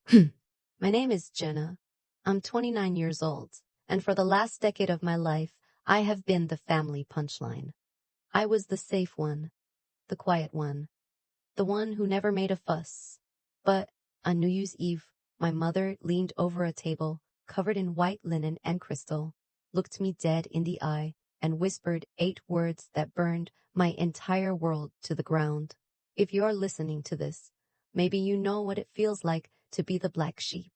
My name is Jenna. I'm 29 years old, and for the last decade of my life, I have been the family punchline. I was the safe one, the quiet one, the one who never made a fuss. But on New Year's Eve, my mother leaned over a table covered in white linen and crystal, looked me dead in the eye, and whispered 8 words that burned my entire world to the ground. If you're listening to this, maybe you know what it feels like to be the black sheep.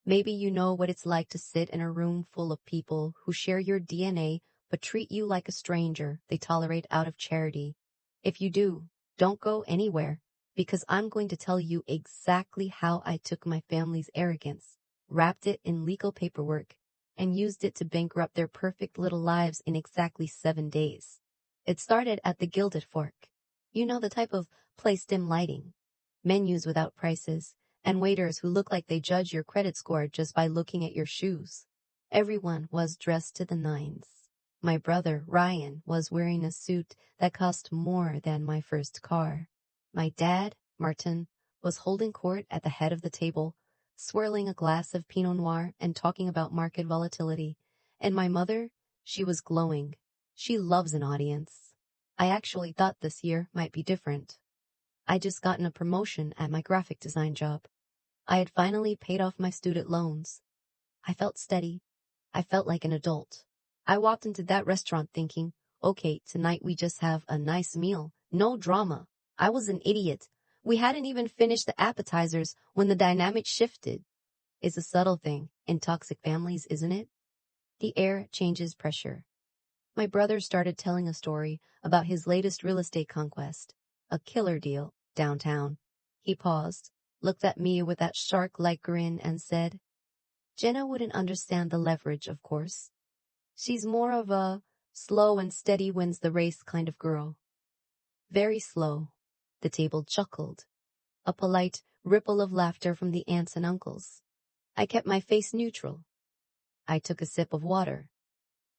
Maybe you know what it's like to sit in a room full of people who share your DNA but treat you like a stranger they tolerate out of charity. If you do, don't go anywhere, because I'm going to tell you exactly how I took my family's arrogance, wrapped it in legal paperwork, and used it to bankrupt their perfect little lives in exactly 7 days. It started at the Gilded Fork. You know, the type of place dim lighting, menus without prices, and waiters who look like they judge your credit score just by looking at your shoes. Everyone was dressed to the nines. My brother, Ryan, was wearing a suit that cost more than my first car. My dad, Martin, was holding court at the head of the table, swirling a glass of Pinot Noir and talking about market volatility. And my mother, she was glowing. She loves an audience. I actually thought this year might be different. I just gotten a promotion at my graphic design job. I had finally paid off my student loans. I felt steady. I felt like an adult. I walked into that restaurant thinking, okay, tonight we just have a nice meal. No drama. I was an idiot. We hadn't even finished the appetizers when the dynamic shifted. It's a subtle thing in toxic families, isn't it? The air changes pressure. My brother started telling a story about his latest real estate conquest, a killer deal downtown. He paused, looked at me with that shark-like grin and said, Jenna wouldn't understand the leverage, of course. She's more of a slow and steady wins the race kind of girl. Very slow. The table chuckled. A polite ripple of laughter from the aunts and uncles. I kept my face neutral. I took a sip of water.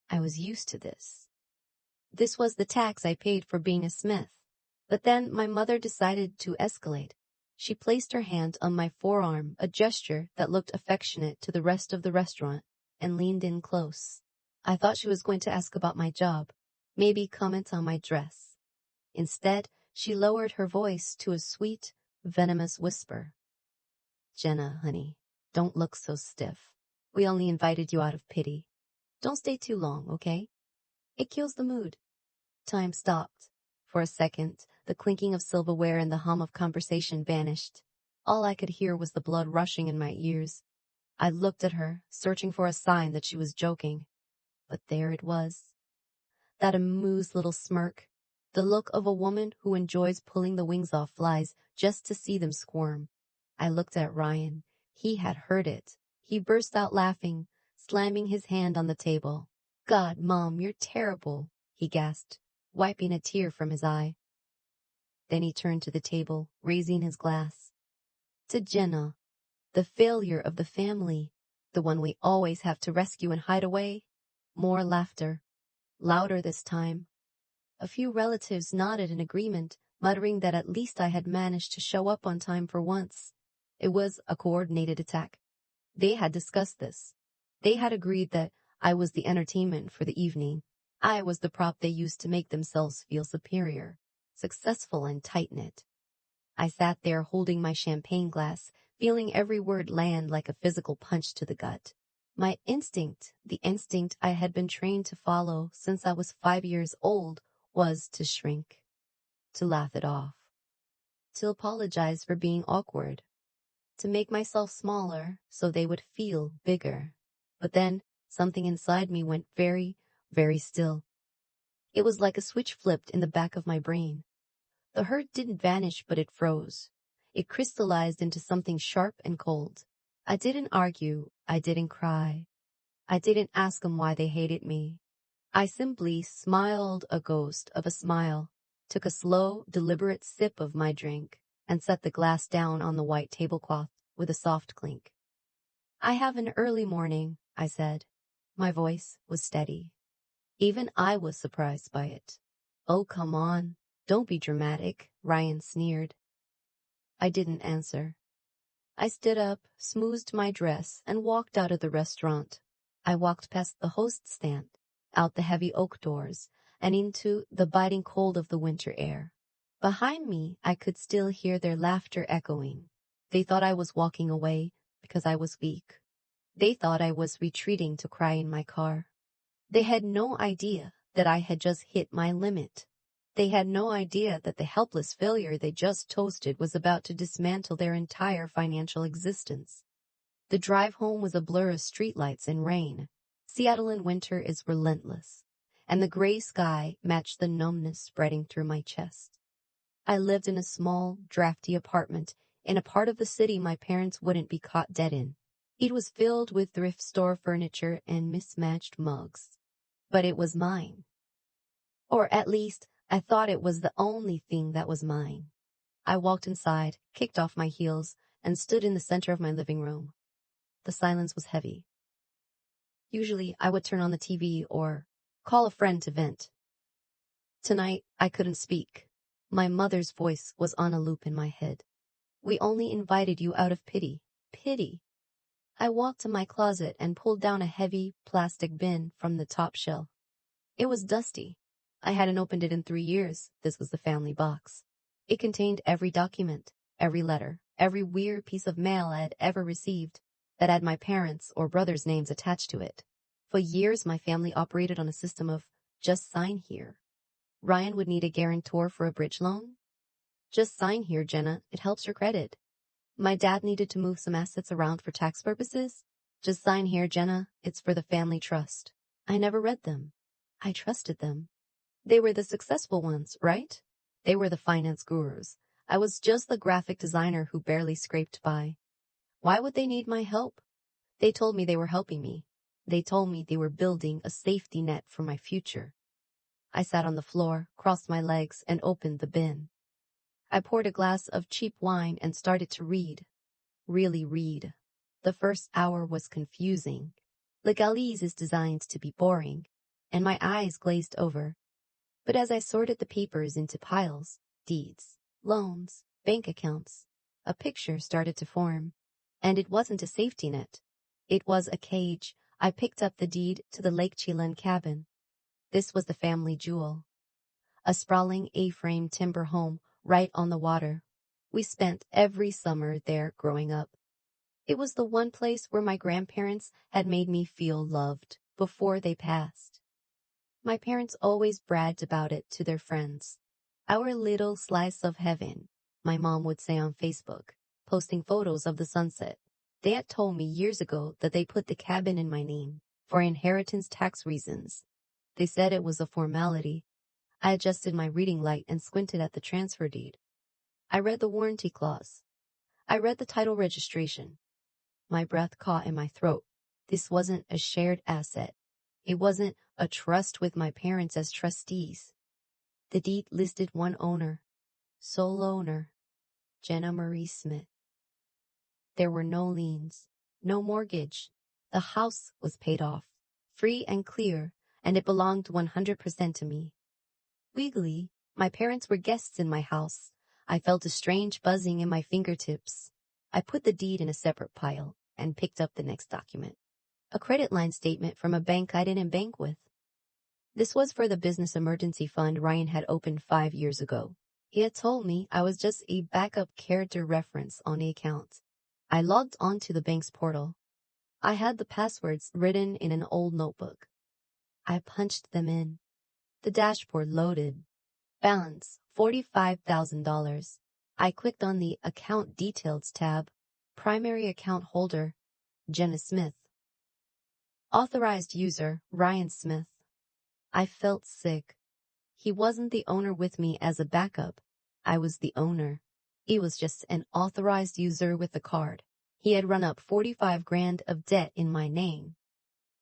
I was used to this. This was the tax I paid for being a Smith. But then my mother decided to escalate. She placed her hand on my forearm, a gesture that looked affectionate to the rest of the restaurant, and leaned in close. I thought she was going to ask about my job, maybe comment on my dress. Instead, she lowered her voice to a sweet, venomous whisper. Jenna, honey, don't look so stiff. We only invited you out of pity. Don't stay too long, okay? It kills the mood. Time stopped. For a second, the clinking of silverware and the hum of conversation vanished. All I could hear was the blood rushing in my ears. I looked at her, searching for a sign that she was joking. But there it was. That amused little smirk. The look of a woman who enjoys pulling the wings off flies just to see them squirm. I looked at Ryan. He had heard it. He burst out laughing, slamming his hand on the table. God, Mom, you're terrible, he gasped, wiping a tear from his eye. Then he turned to the table, raising his glass. To Jenna, the failure of the family, the one we always have to rescue and hide away. More laughter, louder this time. A few relatives nodded in agreement, muttering that at least I had managed to show up on time for once. It was a coordinated attack. They had discussed this. They had agreed that I was the entertainment for the evening. I was the prop they used to make themselves feel superior, successful and tight-knit. I sat there holding my champagne glass, feeling every word land like a physical punch to the gut. My instinct, the instinct I had been trained to follow since I was 5 years old, was to shrink, to laugh it off, to apologize for being awkward, to make myself smaller so they would feel bigger. But then something inside me went very, very still. It was like a switch flipped in the back of my brain. The hurt didn't vanish, but it froze. It crystallized into something sharp and cold. I didn't argue. I didn't cry. I didn't ask them why they hated me. I simply smiled a ghost of a smile, took a slow, deliberate sip of my drink, and set the glass down on the white tablecloth with a soft clink. I have an early morning, I said. My voice was steady. Even I was surprised by it. Oh, come on. Don't be dramatic, Ryan sneered. I didn't answer. I stood up, smoothed my dress, and walked out of the restaurant. I walked past the host stand, out the heavy oak doors, and into the biting cold of the winter air. Behind me, I could still hear their laughter echoing. They thought I was walking away because I was weak. They thought I was retreating to cry in my car. They had no idea that I had just hit my limit. They had no idea that the helpless failure they just toasted was about to dismantle their entire financial existence. The drive home was a blur of streetlights and rain. Seattle in winter is relentless, and the gray sky matched the numbness spreading through my chest. I lived in a small, drafty apartment in a part of the city my parents wouldn't be caught dead in. It was filled with thrift store furniture and mismatched mugs. But it was mine. Or at least, I thought it was the only thing that was mine. I walked inside, kicked off my heels, and stood in the center of my living room. The silence was heavy. Usually, I would turn on the TV or call a friend to vent. Tonight, I couldn't speak. My mother's voice was on a loop in my head. We only invited you out of pity. Pity. I walked to my closet and pulled down a heavy plastic bin from the top shelf. It was dusty. I hadn't opened it in 3 years. This was the family box. It contained every document, every letter, every weird piece of mail I had ever received that had my parents' or brothers' names attached to it. For years, my family operated on a system of just sign here. Ryan would need a guarantor for a bridge loan. Just sign here, Jenna. It helps your credit. My dad needed to move some assets around for tax purposes. Just sign here, Jenna. It's for the family trust. I never read them. I trusted them. They were the successful ones, right? They were the finance gurus. I was just the graphic designer who barely scraped by. Why would they need my help? They told me they were helping me. They told me they were building a safety net for my future. I sat on the floor, crossed my legs, and opened the bin. I poured a glass of cheap wine and started to read. Really read. The first hour was confusing. Legalese is designed to be boring, and my eyes glazed over. But as I sorted the papers into piles, deeds, loans, bank accounts, a picture started to form. And it wasn't a safety net. It was a cage. I picked up the deed to the Lake Chelan cabin. This was the family jewel. A sprawling A-frame timber home right on the water. We spent every summer there growing up. It was the one place where my grandparents had made me feel loved before they passed. My parents always bragged about it to their friends. Our little slice of heaven, my mom would say on Facebook, posting photos of the sunset. They had told me years ago that they put the cabin in my name for inheritance tax reasons. They said it was a formality. I adjusted my reading light and squinted at the transfer deed. I read the warranty clause. I read the title registration. My breath caught in my throat. This wasn't a shared asset. It wasn't a trust with my parents as trustees. The deed listed one owner, sole owner, Jenna Marie Smith. There were no liens, no mortgage. The house was paid off, free and clear, and it belonged 100% to me. Legally, my parents were guests in my house. I felt a strange buzzing in my fingertips. I put the deed in a separate pile and picked up the next document. A credit line statement from a bank I didn't bank with. This was for the business emergency fund Ryan had opened 5 years ago. He had told me I was just a backup character reference on the account. I logged onto the bank's portal. I had the passwords written in an old notebook. I punched them in. The dashboard loaded. Balance, $45,000. I clicked on the Account Details tab. Primary account holder, Jenna Smith. Authorized user, Ryan Smith. I felt sick. He wasn't the owner with me as a backup. I was the owner. He was just an authorized user with a card. He had run up 45 grand of debt in my name.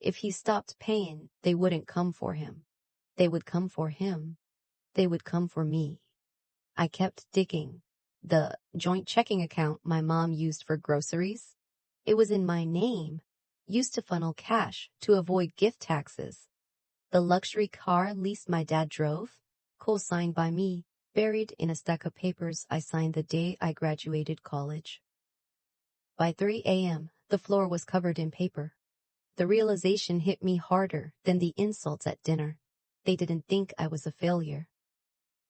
If he stopped paying, they wouldn't come for him. They would come for him. They would come for me. I kept digging. The joint checking account my mom used for groceries. It was in my name, used to funnel cash to avoid gift taxes. The luxury car lease my dad drove, co-signed by me, buried in a stack of papers I signed the day I graduated college. By 3 a.m., the floor was covered in paper. The realization hit me harder than the insults at dinner. They didn't think I was a failure.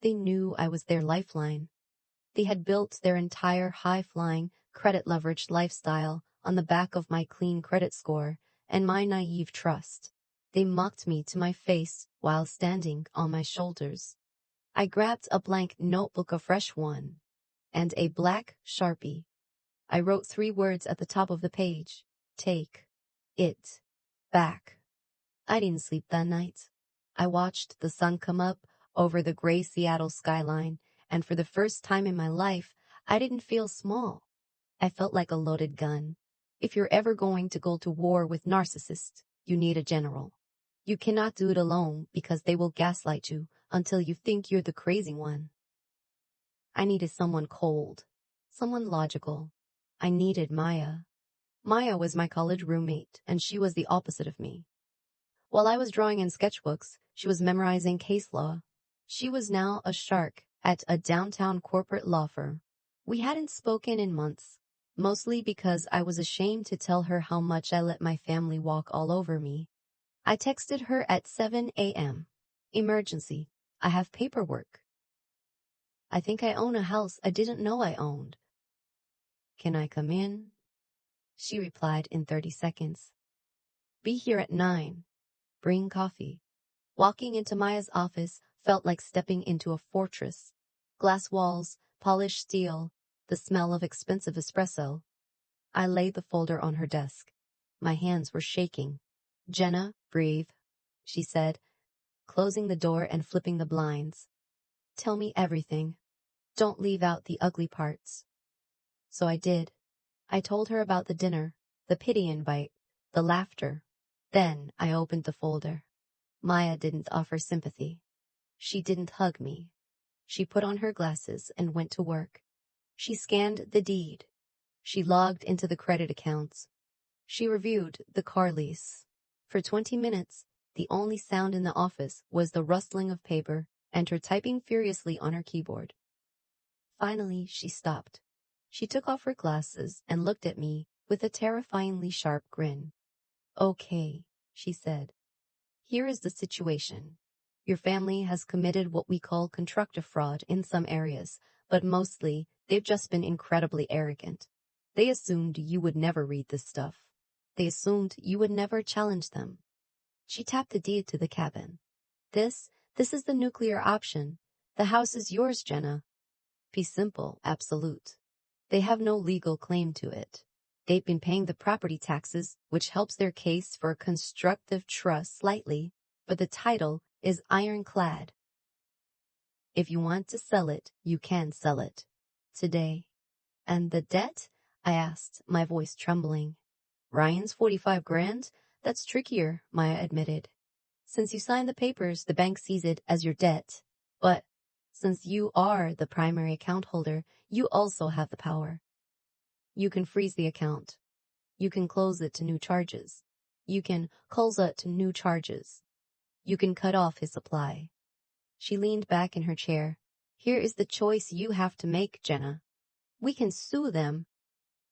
They knew I was their lifeline. They had built their entire high-flying, credit-leveraged lifestyle on the back of my clean credit score and my naive trust. They mocked me to my face while standing on my shoulders. I grabbed a blank notebook, a fresh one, and a black Sharpie. I wrote 3 words at the top of the page: take it back. I didn't sleep that night. I watched the sun come up over the gray Seattle skyline, and for the first time in my life, I didn't feel small. I felt like a loaded gun. If you're ever going to go to war with narcissists, you need a general. You cannot do it alone because they will gaslight you until you think you're the crazy one. I needed someone cold, someone logical. I needed Maya. Maya was my college roommate, and she was the opposite of me. While I was drawing in sketchbooks, she was memorizing case law. She was now a shark at a downtown corporate law firm. We hadn't spoken in months, mostly because I was ashamed to tell her how much I let my family walk all over me. I texted her at 7 a.m. Emergency. I have paperwork. I think I own a house I didn't know I owned. Can I come in? She replied in 30 seconds. Be here at 9. Bring coffee. Walking into Maya's office felt like stepping into a fortress. Glass walls, polished steel, the smell of expensive espresso. I laid the folder on her desk. My hands were shaking. Jenna, breathe, she said, closing the door and flipping the blinds. Tell me everything. Don't leave out the ugly parts. So I did. I told her about the dinner, the pity invite, the laughter. Then I opened the folder. Maya didn't offer sympathy. She didn't hug me. She put on her glasses and went to work. She scanned the deed. She logged into the credit accounts. She reviewed the car lease. For 20 minutes, the only sound in the office was the rustling of paper and her typing furiously on her keyboard. Finally, she stopped. She took off her glasses and looked at me with a terrifyingly sharp grin. Okay, she said. Here is the situation. Your family has committed what we call constructive fraud in some areas, but mostly they've just been incredibly arrogant. They assumed you would never read this stuff. They assumed you would never challenge them. She tapped the deed to the cabin. This is the nuclear option. The house is yours, Jenna. Be simple, absolute. They have no legal claim to it. They've been paying the property taxes, which helps their case for constructive trust slightly, but the title is ironclad. If you want to sell it, you can sell it. Today. And the debt? I asked, my voice trembling. Ryan's 45 grand? That's trickier, Maya admitted. Since you signed the papers, the bank sees it as your debt. But since you are the primary account holder, you also have the power. You can freeze the account. You can close it to new charges. You can close it to new charges. You can cut off his supply. She leaned back in her chair. Here is the choice you have to make, Jenna. We can sue them.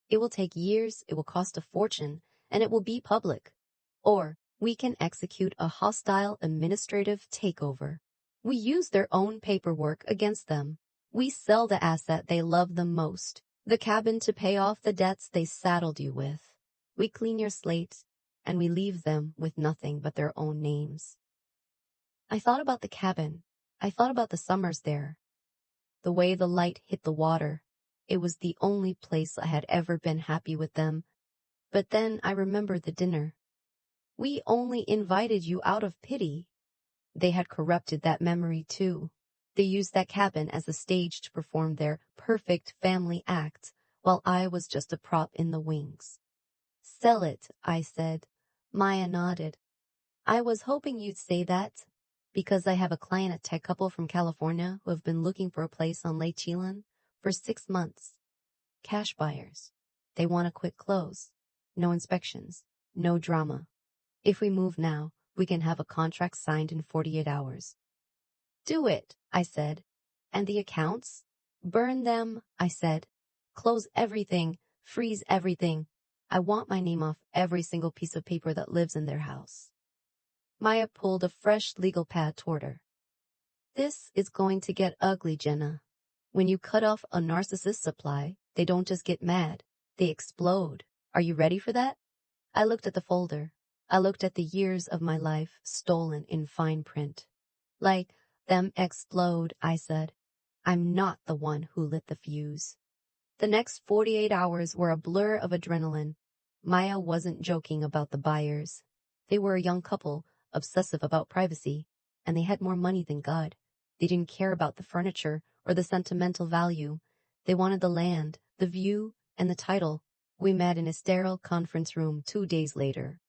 It will take years, it will cost a fortune, and it will be public. Or we can execute a hostile administrative takeover. We use their own paperwork against them. We sell the asset they love the most, the cabin, to pay off the debts they saddled you with. We clean your slate, and we leave them with nothing but their own names. I thought about the cabin. I thought about the summers there. The way the light hit the water. It was the only place I had ever been happy with them. But then I remembered the dinner. We only invited you out of pity. They had corrupted that memory too. They used that cabin as a stage to perform their perfect family act, while I was just a prop in the wings. Sell it, I said. Maya nodded. I was hoping you'd say that, because I have a client, a tech couple from California, who have been looking for a place on Lake Chelan for 6 months. Cash buyers. They want a quick close. No inspections. No drama. If we move now, we can have a contract signed in 48 hours. Do it, I said. And the accounts? Burn them, I said. Close everything. Freeze everything. I want my name off every single piece of paper that lives in their house. Maya pulled a fresh legal pad toward her. This is going to get ugly, Jenna. When you cut off a narcissist supply, they don't just get mad, they explode. Are you ready for that? I looked at the folder. I looked at the years of my life stolen in fine print. Like them explode, I said. I'm not the one who lit the fuse. The next 48 hours were a blur of adrenaline. Maya wasn't joking about the buyers. They were a young couple, obsessive about privacy, and they had more money than God. They didn't care about the furniture or the sentimental value. They wanted the land, the view, and the title. We met in a sterile conference room 2 days later.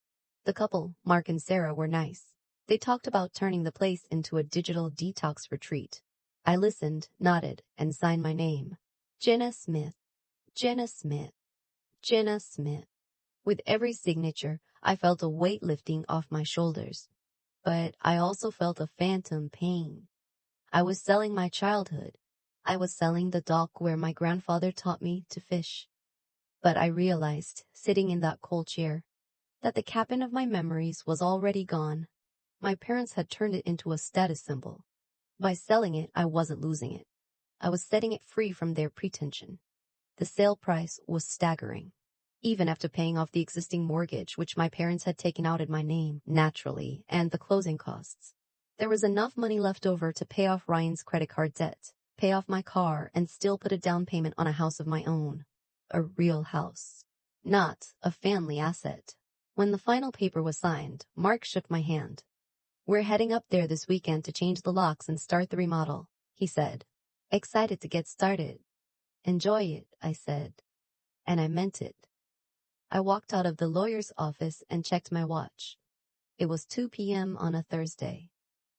The couple, Mark and Sarah, were nice. They talked about turning the place into a digital detox retreat. I listened, nodded, and signed my name. Jenna Smith. Jenna Smith. Jenna Smith. With every signature, I felt a weight lifting off my shoulders. But I also felt a phantom pain. I was selling my childhood. I was selling the dock where my grandfather taught me to fish. But I realized, sitting in that cold chair, that the cabin of my memories was already gone. My parents had turned it into a status symbol. By selling it, I wasn't losing it. I was setting it free from their pretension. The sale price was staggering. Even after paying off the existing mortgage, which my parents had taken out in my name, naturally, and the closing costs. There was enough money left over to pay off Ryan's credit card debt, pay off my car, and still put a down payment on a house of my own. A real house. Not a family asset. When the final paper was signed, Mark shook my hand. We're heading up there this weekend to change the locks and start the remodel, he said. Excited to get started. Enjoy it, I said. And I meant it. I walked out of the lawyer's office and checked my watch. It was 2 p.m. on a Thursday.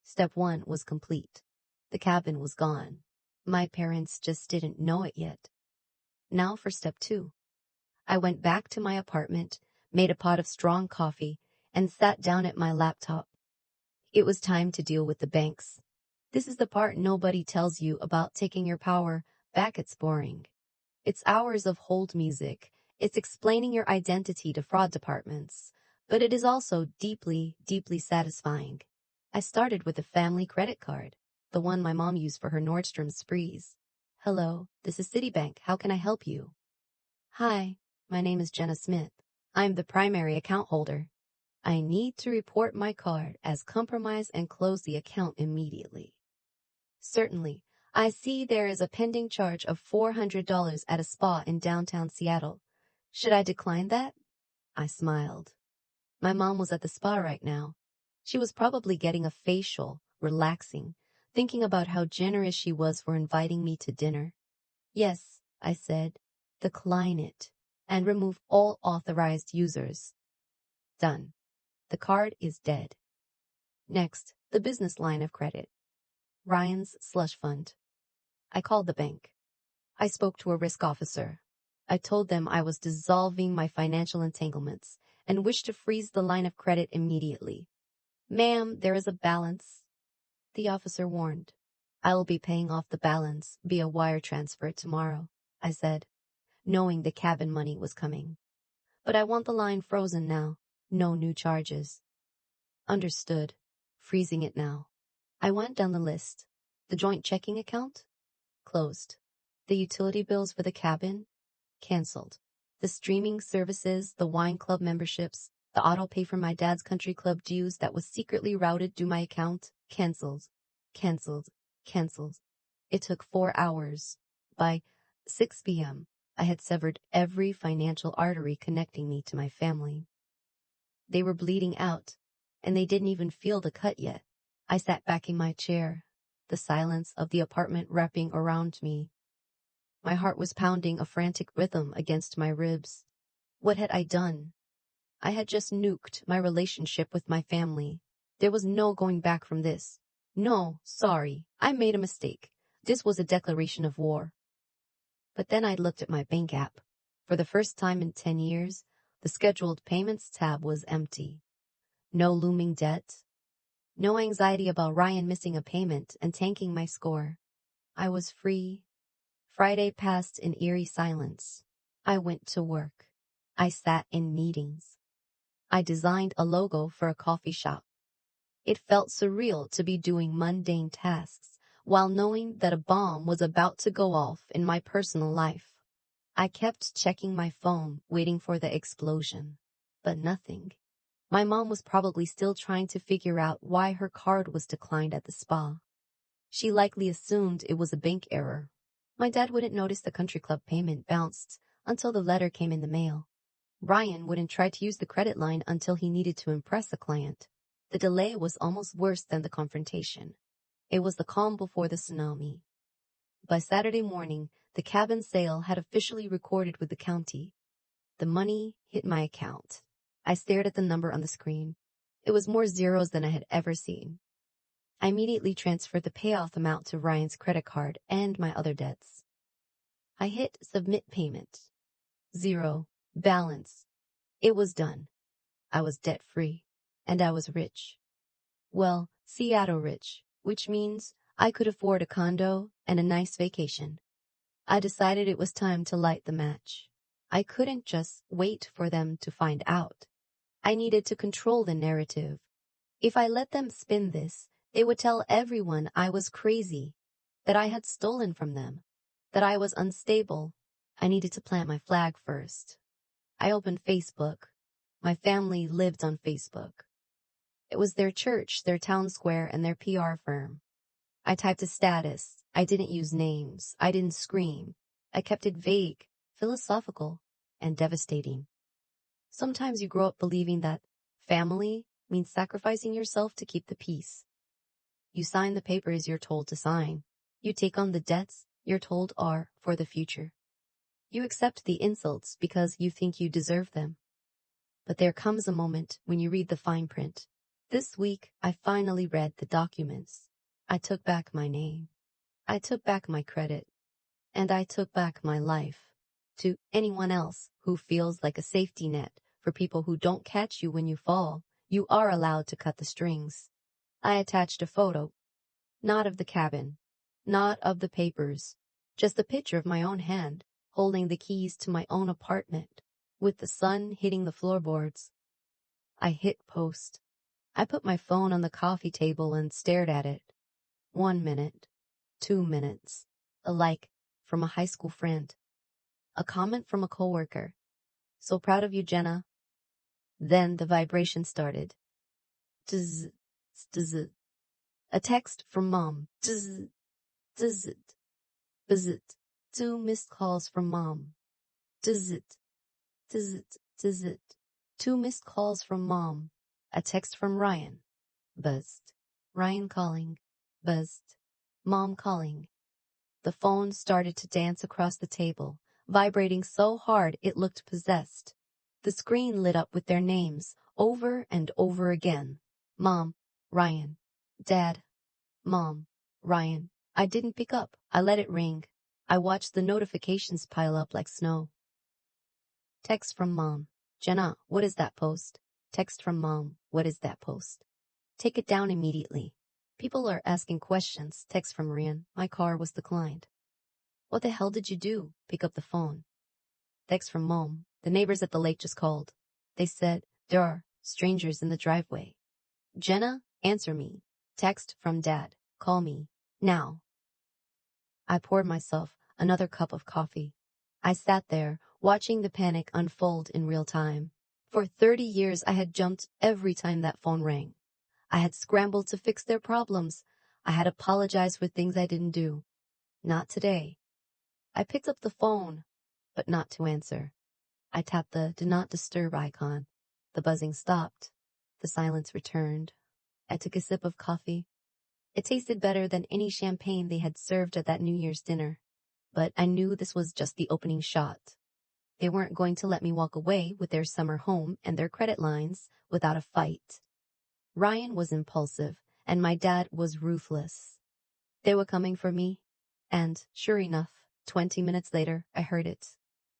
Step 1 was complete. The cabin was gone. My parents just didn't know it yet. Now for step 2. I went back to my apartment, made a pot of strong coffee, and sat down at my laptop. It was time to deal with the banks. This is the part nobody tells you about taking your power back. It's boring. It's hours of hold music. It's explaining your identity to fraud departments. But it is also deeply, deeply satisfying. I started with a family credit card, the one my mom used for her Nordstrom sprees. Hello, this is Citibank. How can I help you? Hi, my name is Jenna Smith. I'm the primary account holder. I need to report my card as compromised and close the account immediately. Certainly. I see there is a pending charge of $400 at a spa in downtown Seattle. Should I decline that? I smiled. My mom was at the spa right now. She was probably getting a facial, relaxing, thinking about how generous she was for inviting me to dinner. Yes, I said, decline it, and remove all authorized users. Done. The card is dead. Next, the business line of credit. Ryan's slush fund. I called the bank. I spoke to a risk officer. I told them I was dissolving my financial entanglements and wished to freeze the line of credit immediately. Ma'am, there is a balance. The officer warned. I will be paying off the balance via wire transfer tomorrow, I said, knowing the cabin money was coming. But I want the line frozen now. No new charges. Understood. Freezing it now. I went down the list. The joint checking account? Closed. The utility bills for the cabin? Cancelled. The streaming services, the wine club memberships, the auto pay for my dad's country club dues that was secretly routed through my account? Cancelled. Cancelled. Cancelled. It took 4 hours. By 6 p.m., I had severed every financial artery connecting me to my family. They were bleeding out, and they didn't even feel the cut yet. I sat back in my chair, the silence of the apartment wrapping around me. My heart was pounding a frantic rhythm against my ribs. What had I done? I had just nuked my relationship with my family. There was no going back from this. No, sorry, I made a mistake. This was a declaration of war. But then I looked at my bank app. For the first time in 10 years, the scheduled payments tab was empty. No looming debt. No anxiety about Ryan missing a payment and tanking my score. I was free. Friday passed in eerie silence. I went to work. I sat in meetings. I designed a logo for a coffee shop. It felt surreal to be doing mundane tasks while knowing that a bomb was about to go off in my personal life. I kept checking my phone, waiting for the explosion. But nothing. My mom was probably still trying to figure out why her card was declined at the spa. She likely assumed it was a bank error. My dad wouldn't notice the country club payment bounced until the letter came in the mail. Ryan wouldn't try to use the credit line until he needed to impress a client. The delay was almost worse than the confrontation. It was the calm before the tsunami. By Saturday morning, the cabin sale had officially recorded with the county. The money hit my account. I stared at the number on the screen. It was more zeros than I had ever seen. I immediately transferred the payoff amount to Ryan's credit card and my other debts. I hit submit payment. 0 balance. It was done. I was debt-free, and I was rich. Well, Seattle rich, which means I could afford a condo and a nice vacation. I decided it was time to light the match. I couldn't just wait for them to find out. I needed to control the narrative. If I let them spin this, they would tell everyone I was crazy, that I had stolen from them, that I was unstable. I needed to plant my flag first. I opened Facebook. My family lived on Facebook. It was their church, their town square, and their PR firm. I typed a status. I didn't use names. I didn't scream. I kept it vague, philosophical, and devastating. Sometimes you grow up believing that family means sacrificing yourself to keep the peace. You sign the papers you're told to sign. You take on the debts you're told are for the future. You accept the insults because you think you deserve them. But there comes a moment when you read the fine print. This week, I finally read the documents. I took back my name. I took back my credit. And I took back my life. To anyone else who feels like a safety net for people who don't catch you when you fall, you are allowed to cut the strings. I attached a photo. Not of the cabin. Not of the papers. Just a picture of my own hand, holding the keys to my own apartment, with the sun hitting the floorboards. I hit post. I put my phone on the coffee table and stared at it. 1 minute. 2 minutes. A like from a high school friend. A comment from a coworker. So proud of you, Jenna. Then the vibration started. Zzz, zzz. A text from mom. Zzz, zzz, zzz. 2 missed calls from mom. Zzz, zzz, zzz. 2 missed calls from mom. A text from Ryan. Buzzed. Ryan calling. Buzzed. Mom calling. The phone started to dance across the table, vibrating so hard it looked possessed. The screen lit up with their names, over and over again. Mom, Ryan. Dad, Mom, Ryan. I didn't pick up. I let it ring. I watched the notifications pile up like snow. Text from Mom. Jenna, what is that post? Text from Mom. What is that post? Take it down immediately. People are asking questions. Text from Ryan. My car was declined. What the hell did you do? Pick up the phone. Text from Mom. The neighbors at the lake just called. They said there are strangers in the driveway. Jenna, answer me. Text from Dad. Call me. Now. I poured myself another cup of coffee. I sat there, watching the panic unfold in real time. For 30 years, I had jumped every time that phone rang. I had scrambled to fix their problems. I had apologized for things I didn't do. Not today. I picked up the phone, but not to answer. I tapped the Do Not Disturb icon. The buzzing stopped. The silence returned. I took a sip of coffee. It tasted better than any champagne they had served at that New Year's dinner. But I knew this was just the opening shot. They weren't going to let me walk away with their summer home and their credit lines without a fight. Ryan was impulsive, and my dad was ruthless. They were coming for me, and sure enough, 20 minutes later, I heard it.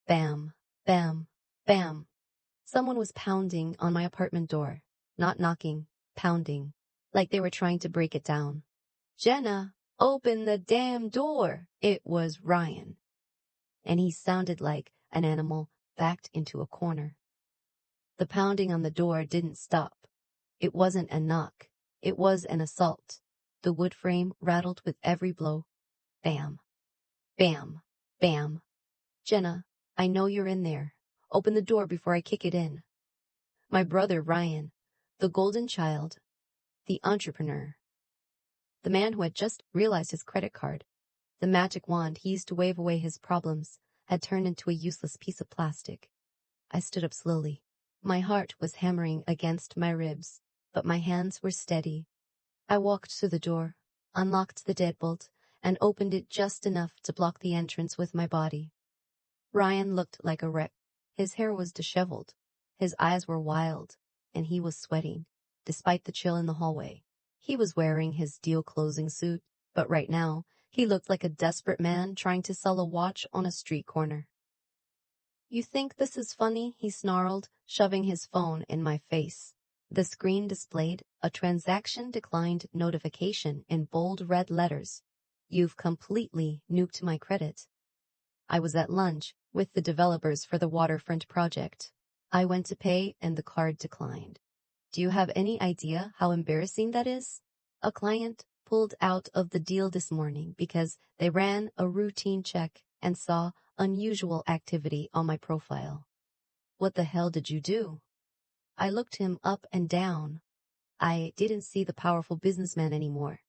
Bam, bam, bam. Someone was pounding on my apartment door. Not knocking, pounding, like they were trying to break it down. Jenna, open the damn door. It was Ryan. And he sounded like an animal backed into a corner. The pounding on the door didn't stop. It wasn't a knock. It was an assault. The wood frame rattled with every blow. Bam. Bam. Bam. Jenna, I know you're in there. Open the door before I kick it in. My brother Ryan, the golden child, the entrepreneur. The man who had just realized his credit card, the magic wand he used to wave away his problems, had turned into a useless piece of plastic. I stood up slowly. My heart was hammering against my ribs, but my hands were steady. I walked to the door, unlocked the deadbolt, and opened it just enough to block the entrance with my body. Ryan looked like a wreck. His hair was disheveled, his eyes were wild, and he was sweating, despite the chill in the hallway. He was wearing his deal-closing suit, but right now, he looked like a desperate man trying to sell a watch on a street corner. "You think this is funny?" he snarled, shoving his phone in my face. The screen displayed a transaction declined notification in bold red letters. "You've completely nuked my credit." I was at lunch with the developers for the waterfront project. I went to pay and the card declined. Do you have any idea how embarrassing that is? A client pulled out of the deal this morning because they ran a routine check and saw unusual activity on my profile. What the hell did you do? I looked him up and down. I didn't see the powerful businessman anymore.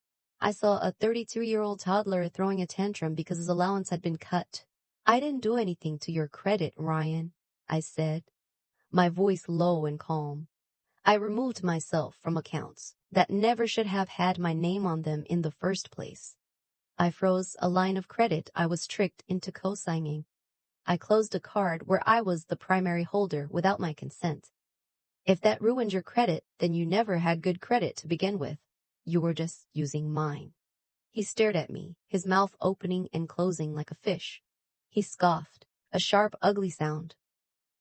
I saw a 32-year-old toddler throwing a tantrum because his allowance had been cut. "I didn't do anything to your credit, Ryan," I said, my voice low and calm. "I removed myself from accounts that never should have had my name on them in the first place. I froze a line of credit I was tricked into co-signing. I closed a card where I was the primary holder without my consent. If that ruined your credit, then you never had good credit to begin with. You were just using mine." He stared at me, his mouth opening and closing like a fish. He scoffed, a sharp, ugly sound.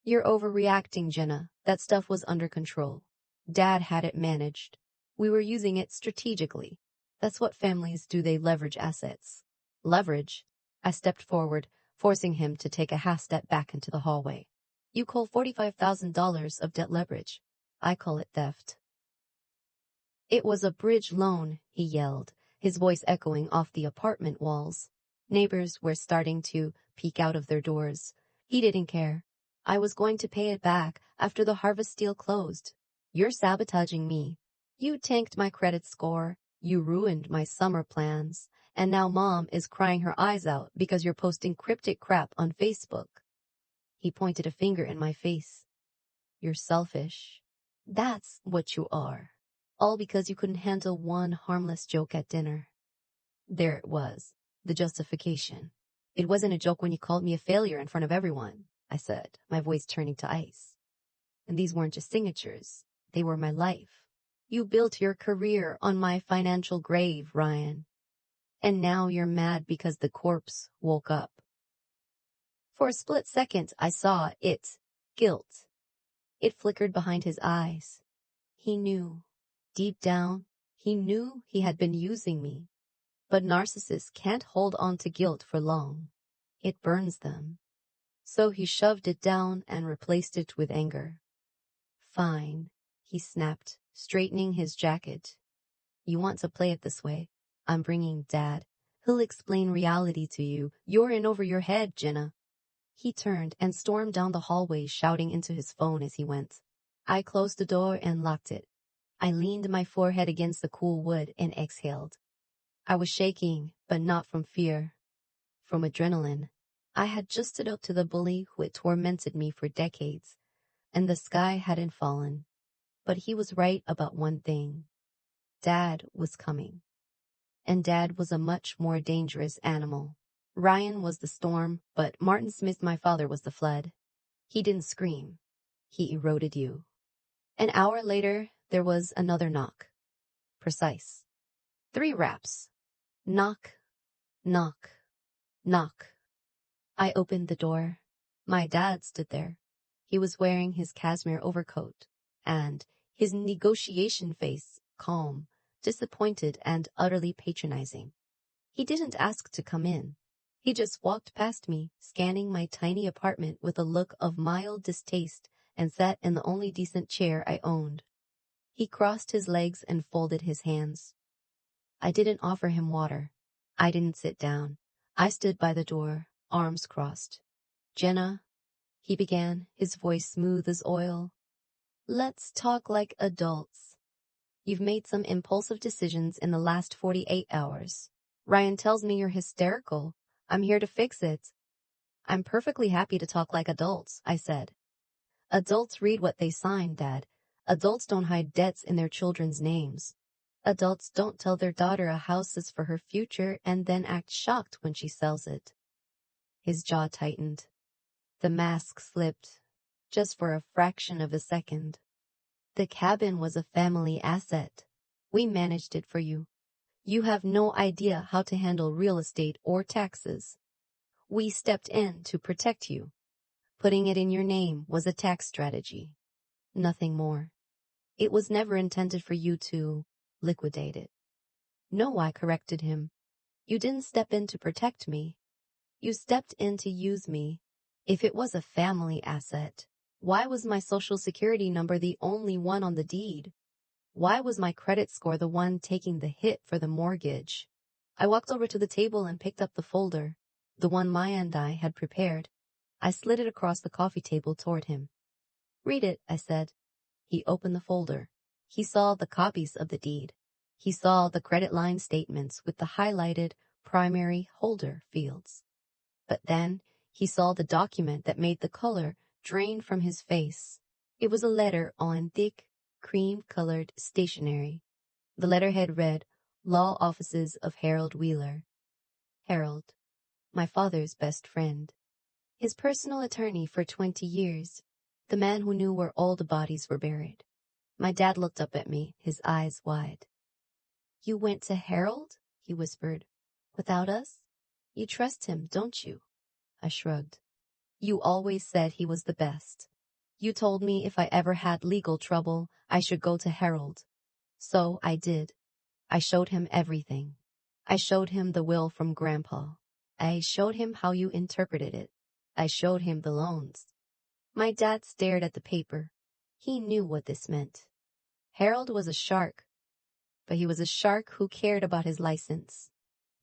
"You're overreacting, Jenna. That stuff was under control. Dad had it managed. We were using it strategically. That's what families do, they leverage assets." "Leverage?" I stepped forward, forcing him to take a half step back into the hallway. "You call $45,000 of debt leverage. I call it theft." "It was a bridge loan," he yelled, his voice echoing off the apartment walls. Neighbors were starting to peek out of their doors. He didn't care. I was going to pay it back after the harvest deal closed. "You're sabotaging me. You tanked my credit score. You ruined my summer plans. And now Mom is crying her eyes out because you're posting cryptic crap on Facebook." He pointed a finger in my face. "You're selfish. That's what you are. All because you couldn't handle one harmless joke at dinner." There it was, the justification. "It wasn't a joke when you called me a failure in front of everyone," I said, my voice turning to ice. "And these weren't just signatures. They were my life. You built your career on my financial grave, Ryan. And now you're mad because the corpse woke up." For a split second, I saw it. Guilt. It flickered behind his eyes. He knew. Deep down, he knew he had been using me. But narcissists can't hold on to guilt for long. It burns them. So he shoved it down and replaced it with anger. "Fine," he snapped, straightening his jacket. "You want to play it this way? I'm bringing Dad. He'll explain reality to you. You're in over your head, Jenna." He turned and stormed down the hallway, shouting into his phone as he went. I closed the door and locked it. I leaned my forehead against the cool wood and exhaled. I was shaking, but not from fear. From adrenaline. I had just stood up to the bully who had tormented me for decades, and the sky hadn't fallen. But he was right about one thing. Dad was coming. And Dad was a much more dangerous animal. Ryan was the storm, but Martin Smith, my father, was the flood. He didn't scream. He eroded you. An hour later, there was another knock. Precise. 3 raps. Knock, knock, knock. I opened the door. My dad stood there. He was wearing his cashmere overcoat, and his negotiation face calm, disappointed, and utterly patronizing. He didn't ask to come in. He just walked past me, scanning my tiny apartment with a look of mild distaste, and sat in the only decent chair I owned. He crossed his legs and folded his hands. I didn't offer him water. I didn't sit down. I stood by the door, arms crossed. Jenna, he began, his voice smooth as oil. Let's talk like adults. You've made some impulsive decisions in the last 48 hours. Ryan tells me you're hysterical. I'm here to fix it. I'm perfectly happy to talk like adults, I said. Adults read what they sign, Dad. Adults don't hide debts in their children's names. Adults don't tell their daughter a house is for her future and then act shocked when she sells it. His jaw tightened. The mask slipped, just for a fraction of a second. The cabin was a family asset. We managed it for you. You have no idea how to handle real estate or taxes. We stepped in to protect you. Putting it in your name was a tax strategy. Nothing more. It was never intended for you to liquidate it. No, I corrected him. You didn't step in to protect me. You stepped in to use me. If it was a family asset, why was my social security number the only one on the deed? Why was my credit score the one taking the hit for the mortgage? I walked over to the table and picked up the folder, the one Maya and I had prepared. I slid it across the coffee table toward him. Read it, I said. He opened the folder. He saw the copies of the deed. He saw the credit line statements with the highlighted primary holder fields. But then he saw the document that made the color drain from his face. It was a letter on thick, cream-colored stationery. The letterhead read, Law Offices of Harold Wheeler. Harold, my father's best friend. His personal attorney for 20 years. The man who knew where all the bodies were buried. My dad looked up at me, his eyes wide. You went to Harold? He whispered. Without us? You trust him, don't you? I shrugged. You always said he was the best. You told me if I ever had legal trouble, I should go to Harold. So I did. I showed him everything. I showed him the will from Grandpa. I showed him how you interpreted it. I showed him the loans. My dad stared at the paper. He knew what this meant. Harold was a shark, but he was a shark who cared about his license.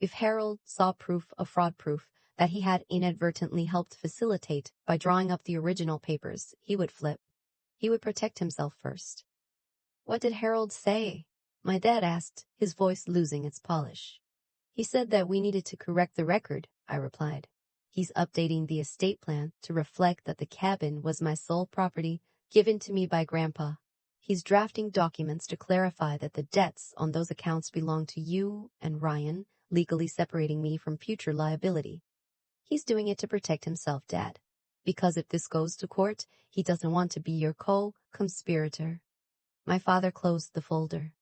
If Harold saw proof of fraud proof that he had inadvertently helped facilitate by drawing up the original papers, he would flip. He would protect himself first. What did Harold say? My dad asked, his voice losing its polish. He said that we needed to correct the record, I replied. He's updating the estate plan to reflect that the cabin was my sole property given to me by Grandpa. He's drafting documents to clarify that the debts on those accounts belong to you and Ryan, legally separating me from future liability. He's doing it to protect himself, Dad, because if this goes to court, he doesn't want to be your co-conspirator. My father closed the folder.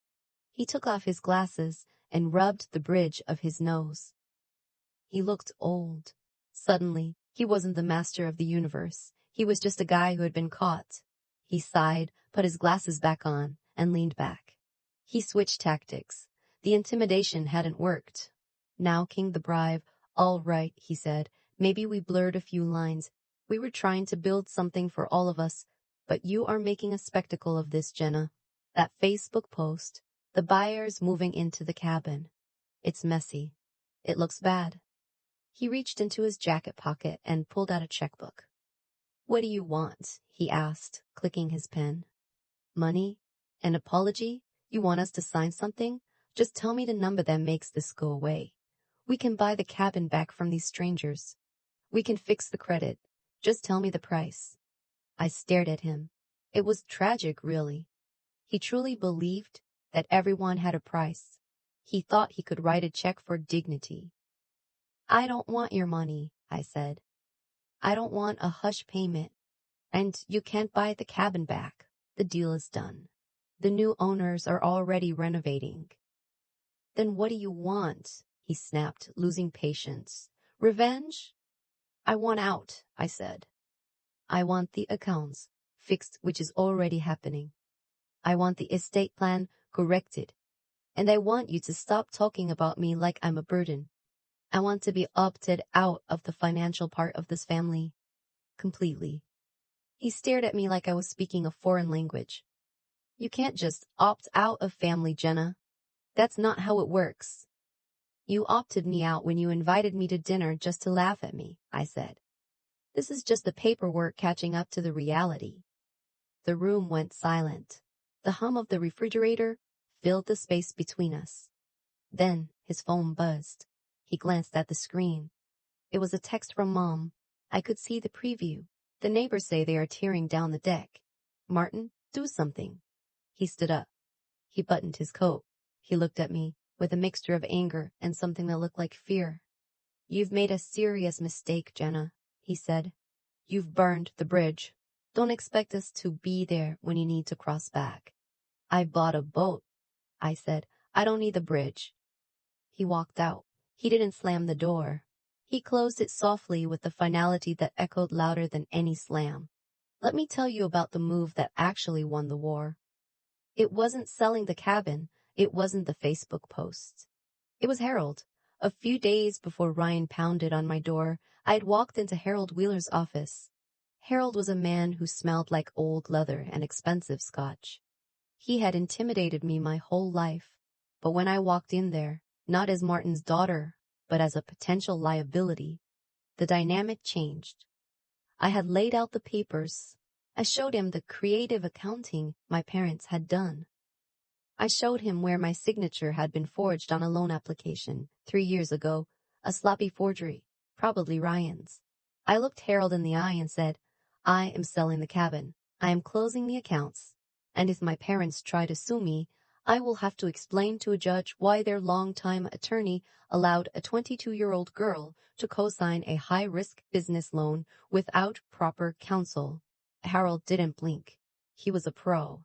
He took off his glasses and rubbed the bridge of his nose. He looked old. Suddenly, he wasn't the master of the universe. He was just a guy who had been caught. He sighed, put his glasses back on, and leaned back. He switched tactics. The intimidation hadn't worked. Now King the bribe. All right, he said. Maybe we blurred a few lines. We were trying to build something for all of us, but you are making a spectacle of this, Jenna. That Facebook post, the buyers moving into the cabin. It's messy. It looks bad. He reached into his jacket pocket and pulled out a checkbook. What do you want? He asked, clicking his pen. Money? An apology? You want us to sign something? Just tell me the number that makes this go away. We can buy the cabin back from these strangers. We can fix the credit. Just tell me the price. I stared at him. It was tragic, really. He truly believed that everyone had a price. He thought he could write a check for dignity. I don't want your money, I said. I don't want a hush payment. And you can't buy the cabin back. The deal is done. The new owners are already renovating. Then what do you want? He snapped, losing patience. Revenge? I want out, I said. I want the accounts fixed, which is already happening. I want the estate plan corrected. And I want you to stop talking about me like I'm a burden. I want to be opted out of the financial part of this family. Completely. He stared at me like I was speaking a foreign language. You can't just opt out of family, Jenna. That's not how it works. You opted me out when you invited me to dinner just to laugh at me, I said. This is just the paperwork catching up to the reality. The room went silent. The hum of the refrigerator filled the space between us. Then his phone buzzed. He glanced at the screen. It was a text from Mom. I could see the preview. The neighbors say they are tearing down the deck. Martin, do something. He stood up. He buttoned his coat. He looked at me with a mixture of anger and something that looked like fear. You've made a serious mistake, Jenna, he said. You've burned the bridge. Don't expect us to be there when you need to cross back. I bought a boat, I said. I don't need the bridge. He walked out. He didn't slam the door. He closed it softly with the finality that echoed louder than any slam. Let me tell you about the move that actually won the war. It wasn't selling the cabin. It wasn't the Facebook posts. It was Harold. A few days before Ryan pounded on my door, I had walked into Harold Wheeler's office. Harold was a man who smelled like old leather and expensive scotch. He had intimidated me my whole life, but when I walked in there, not as Martin's daughter, but as a potential liability, the dynamic changed. I had laid out the papers. I showed him the creative accounting my parents had done. I showed him where my signature had been forged on a loan application 3 years ago, a sloppy forgery, probably Ryan's. I looked Harold in the eye and said, I am selling the cabin. I am closing the accounts. And if my parents try to sue me, I will have to explain to a judge why their longtime attorney allowed a 22-year-old girl to co-sign a high-risk business loan without proper counsel. Harold didn't blink. He was a pro.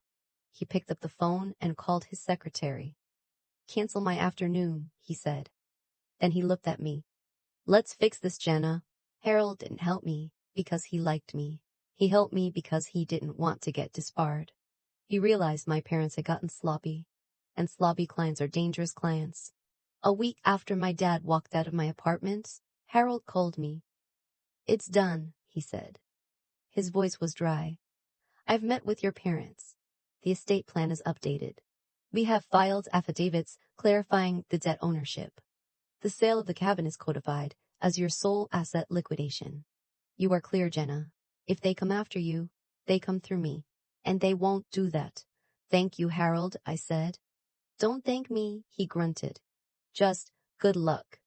He picked up the phone and called his secretary. Cancel my afternoon, he said. Then he looked at me. Let's fix this, Jenna. Harold didn't help me because he liked me. He helped me because he didn't want to get disbarred. He realized my parents had gotten sloppy, and sloppy clients are dangerous clients. A week after my dad walked out of my apartment, Harold called me. It's done, he said. His voice was dry. I've met with your parents. The estate plan is updated. We have filed affidavits clarifying the debt ownership. The sale of the cabin is codified as your sole asset liquidation. You are clear, Jenna. If they come after you, they come through me. And they won't do that. Thank you, Harold, I said. Don't thank me, he grunted. Just good luck.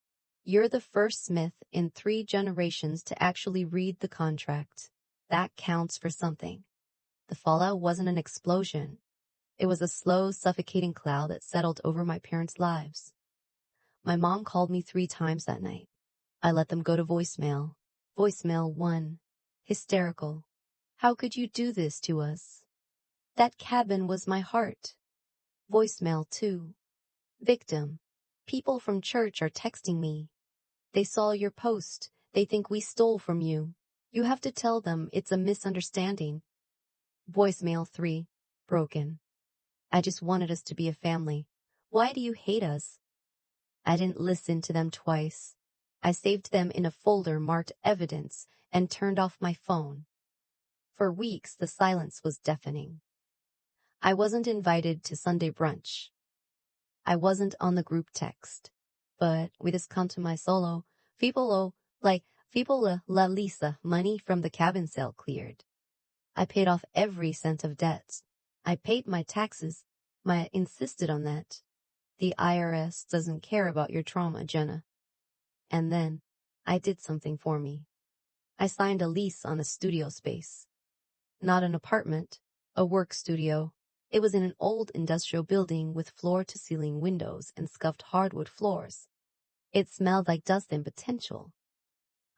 You're the first Smith in 3 generations to actually read the contract. That counts for something. The fallout wasn't an explosion. It was a slow, suffocating cloud that settled over my parents' lives. My mom called me 3 times that night. I let them go to voicemail. Voicemail 1. Hysterical. How could you do this to us? That cabin was my heart. Voicemail 2. Victim. People from church are texting me. They saw your post. They think we stole from you. You have to tell them it's a misunderstanding. Voicemail 3. Broken. I just wanted us to be a family. Why do you hate us? I didn't listen to them twice. I saved them in a folder marked evidence and turned off my phone. For weeks, the silence was deafening. I wasn't invited to Sunday brunch. I wasn't on the group text. But with this come to my solo, people la Lisa money from the cabin sale cleared. I paid off every cent of debt. I paid my taxes. I insisted on that. The IRS doesn't care about your trauma, Jenna. And then I did something for me. I signed a lease on a studio space. Not an apartment, a work studio. It was in an old industrial building with floor-to-ceiling windows and scuffed hardwood floors. It smelled like dust and potential.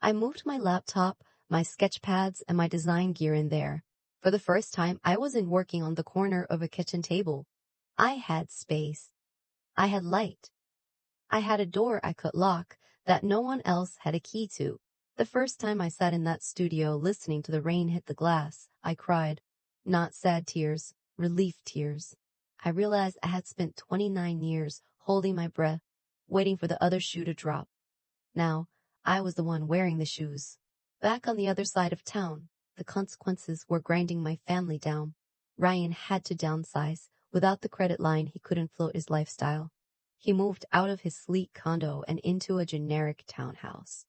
I moved my laptop, my sketch pads, and my design gear in there. For the first time, I wasn't working on the corner of a kitchen table. I had space. I had light. I had a door I could lock that no one else had a key to. The first time I sat in that studio listening to the rain hit the glass, I cried. Not sad tears, relief tears. I realized I had spent 29 years holding my breath, waiting for the other shoe to drop. Now, I was the one wearing the shoes. Back on the other side of town, the consequences were grinding my family down. Ryan had to downsize. Without the credit line, he couldn't float his lifestyle. He moved out of his sleek condo and into a generic townhouse.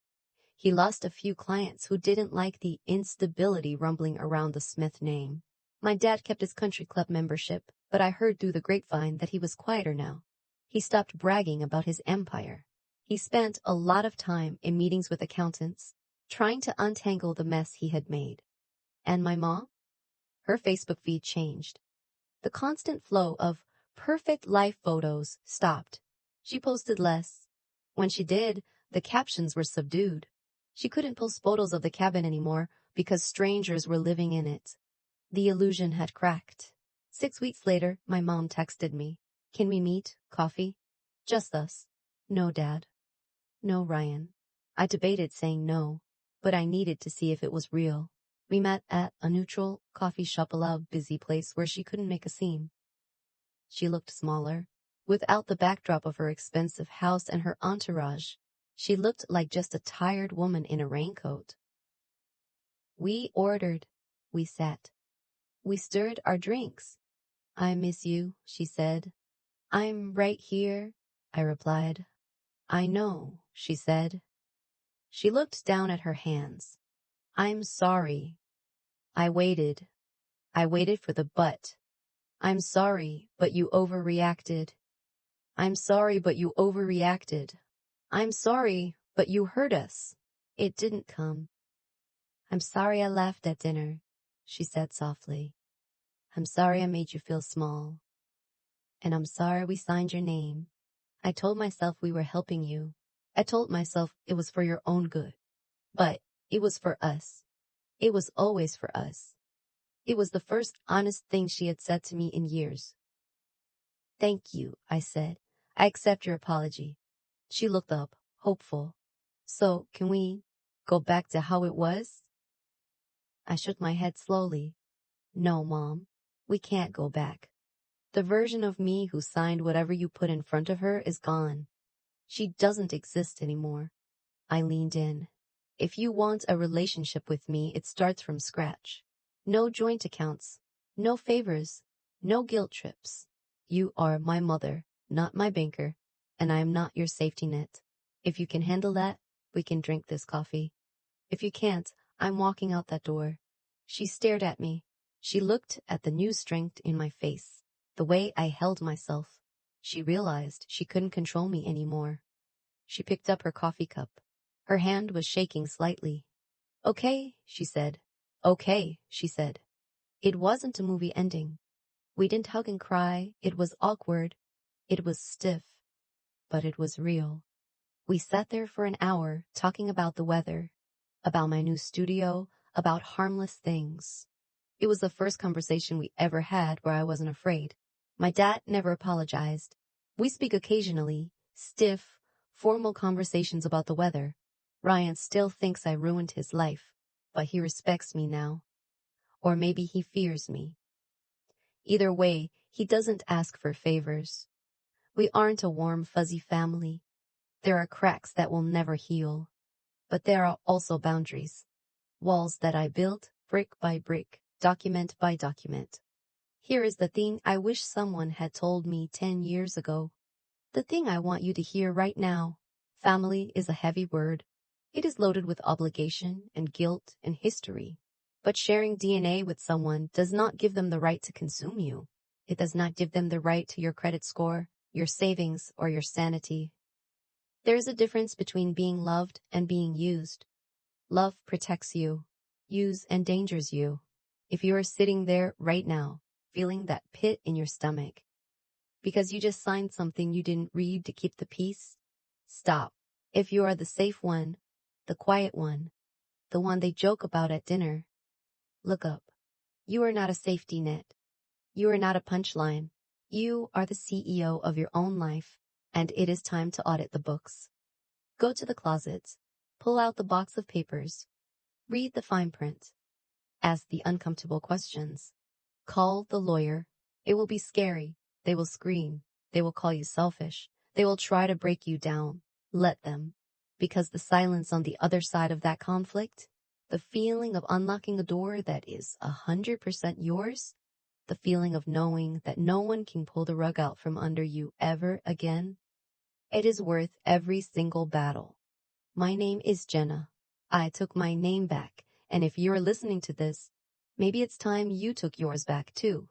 He lost a few clients who didn't like the instability rumbling around the Smith name. My dad kept his country club membership, but I heard through the grapevine that he was quieter now. He stopped bragging about his empire. He spent a lot of time in meetings with accountants, trying to untangle the mess he had made. And my mom? Her Facebook feed changed. The constant flow of perfect life photos stopped. She posted less. When she did, the captions were subdued. She couldn't post photos of the cabin anymore because strangers were living in it. The illusion had cracked. 6 weeks later, my mom texted me. Can we meet? Coffee? Just us. No, Dad. No, Ryan. I debated saying no, but I needed to see if it was real. We met at a neutral coffee shop, a loud, busy place where she couldn't make a scene. She looked smaller. Without the backdrop of her expensive house and her entourage, she looked like just a tired woman in a raincoat. We ordered. We sat. We stirred our drinks. I miss you, she said. I'm right here, I replied. I know, she said. She looked down at her hands. I'm sorry. I waited. I waited for the but. I'm sorry, but you overreacted. I'm sorry, but you overreacted. I'm sorry, but you hurt us. It didn't come. I'm sorry I laughed at dinner, she said softly. I'm sorry I made you feel small. And I'm sorry we signed your name. I told myself we were helping you. I told myself it was for your own good. But it was for us. It was always for us. It was the first honest thing she had said to me in years. Thank you, I said. I accept your apology. She looked up, hopeful. So, can we go back to how it was? I shook my head slowly. No, Mom. We can't go back. The version of me who signed whatever you put in front of her is gone. She doesn't exist anymore. I leaned in. If you want a relationship with me, it starts from scratch. No joint accounts, no favors, no guilt trips. You are my mother, not my banker, and I am not your safety net. If you can handle that, we can drink this coffee. If you can't, I'm walking out that door. She stared at me. She looked at the new strength in my face, the way I held myself. She realized she couldn't control me anymore. She picked up her coffee cup. Her hand was shaking slightly. Okay, she said. Okay, she said. It wasn't a movie ending. We didn't hug and cry. It was awkward. It was stiff. But it was real. We sat there for an hour talking about the weather, about my new studio, about harmless things. It was the first conversation we ever had where I wasn't afraid. My dad never apologized. We speak occasionally, stiff, formal conversations about the weather. Ryan still thinks I ruined his life, but he respects me now. Or maybe he fears me. Either way, he doesn't ask for favors. We aren't a warm, fuzzy family. There are cracks that will never heal. But there are also boundaries. Walls that I built, brick by brick, document by document. Here is the thing I wish someone had told me 10 years ago. The thing I want you to hear right now. Family is a heavy word. It is loaded with obligation and guilt and history. But sharing DNA with someone does not give them the right to consume you. It does not give them the right to your credit score, your savings, or your sanity. There is a difference between being loved and being used. Love protects you. Use endangers you. If you are sitting there right now, feeling that pit in your stomach, because you just signed something you didn't read to keep the peace, stop. If you are the safe one, the quiet one, the one they joke about at dinner, look up. You are not a safety net. You are not a punchline. You are the CEO of your own life, and it is time to audit the books. Go to the closet, pull out the box of papers, read the fine print, ask the uncomfortable questions, call the lawyer. It will be scary. They will scream. They will call you selfish. They will try to break you down. Let them. Because the silence on the other side of that conflict, the feeling of unlocking a door that is 100% yours, the feeling of knowing that no one can pull the rug out from under you ever again, it is worth every single battle. My name is Jenna. I took my name back, and if you're listening to this, maybe it's time you took yours back too.